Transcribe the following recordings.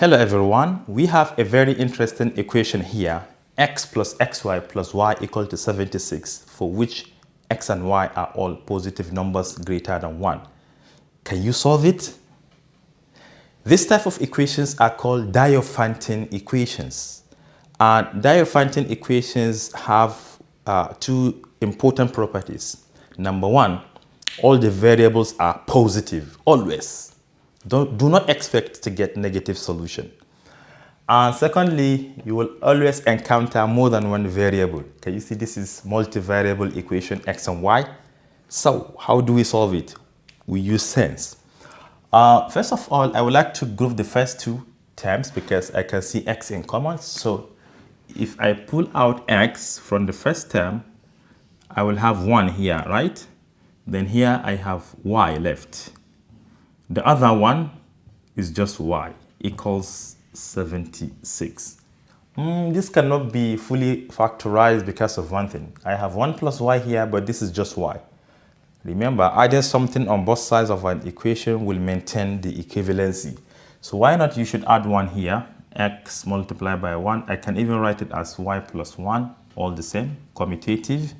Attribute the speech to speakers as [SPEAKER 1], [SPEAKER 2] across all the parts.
[SPEAKER 1] Hello everyone, we have a very interesting equation here, x plus xy plus y equal to 76, for which x and y are all positive numbers greater than 1. Can you solve it? This type of equations are called Diophantine equations. Diophantine equations have two important properties. Number one, all the variables are positive, always. Do not expect to get negative solution. And secondly, you will always encounter more than one variable. Can you see this is multivariable equation x and y? So how do we solve it? We use sense. First of all, I would like to group the first two terms because I can see x in common. So if I pull out x from the first term, I will have 1 here, right? Then here I have y left. The other one is just y equals 76. This cannot be fully factorized because of one thing. I have 1 plus y here, but this is just y. Remember, adding something on both sides of an equation will maintain the equivalency. So why not you should add 1 here, x multiplied by 1. I can even write it as y plus 1, all the same, commutative.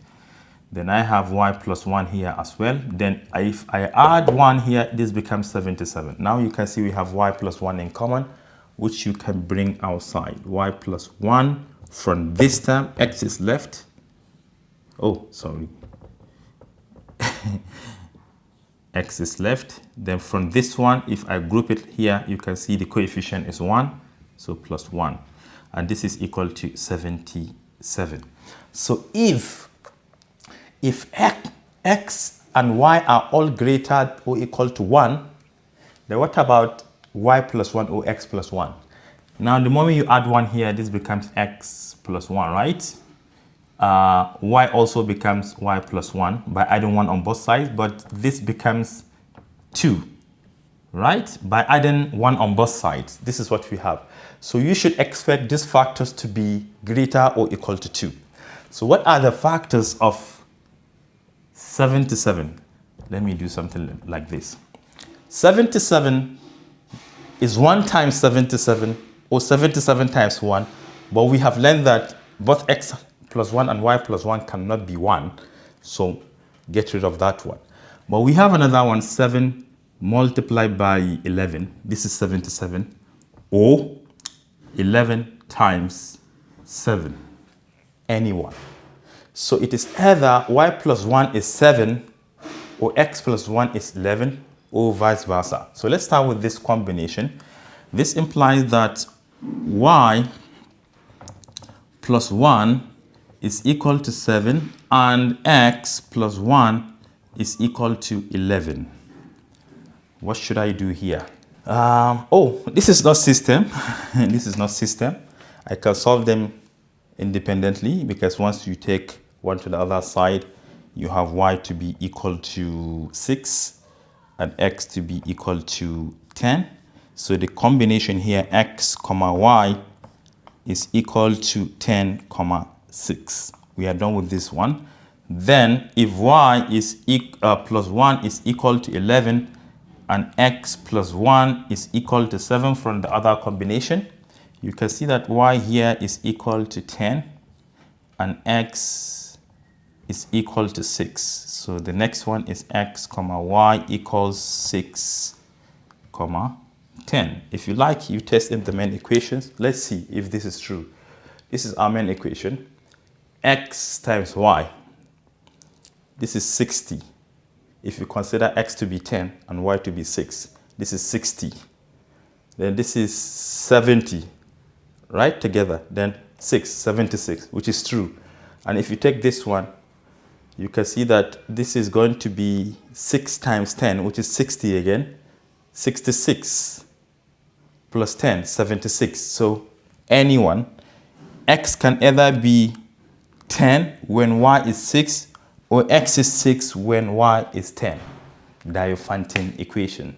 [SPEAKER 1] Then I have y plus 1 here as well. Then if I add 1 here, this becomes 77. Now you can see we have y plus 1 in common, which you can bring outside. Y plus 1 from this term, x is left. Oh, sorry. X is left. Then from this one, if I group it here, you can see the coefficient is 1. So plus 1. And this is equal to 77. So if x and y are all greater or equal to 1, then what about y plus 1 or x plus 1? Now, the moment you add 1 here, this becomes x plus 1, right? Y also becomes y plus 1 by adding 1 on both sides, but this becomes 2, right? By adding 1 on both sides. This is what we have. So you should expect these factors to be greater or equal to 2. So what are the factors of 77? Let me do something like this. 77 is 1 times 77 or 77 times 1, but we have learned that both x plus 1 and y plus 1 cannot be 1, so get rid of that one. But we have another one, 7 multiplied by 11. This is 77, or 11 times 7, any one. So it is either y plus 1 is 7 or x plus 1 is 11 or vice versa. So let's start with this combination. This implies that y plus 1 is equal to 7 and x plus 1 is equal to 11. What should I do here? Oh, this is not system. This is not system. I can solve them independently because once you take 1 to the other side, you have y to be equal to 6 and x to be equal to 10. So the combination here, x comma y, is equal to 10 comma 6. We are done with this one. Then if y is plus 1 is equal to 11 and x plus 1 is equal to 7 from the other combination, you can see that y here is equal to 10 and x is equal to 6. So the next one is x comma y equals 6 comma 10. If you like, you test in the main equations. Let's see if this is true. This is our main equation. X times y. This is 60. If you consider x to be 10 and y to be 6, this is 60. Then this is 70, right? Together. Then 6, 76, which is true. And if you take this one, you can see that this is going to be 6 times 10, which is 60 again. 66 plus 10, 76. So anyone, x can either be 10 when y is 6 or x is 6 when y is 10. Diophantine equation.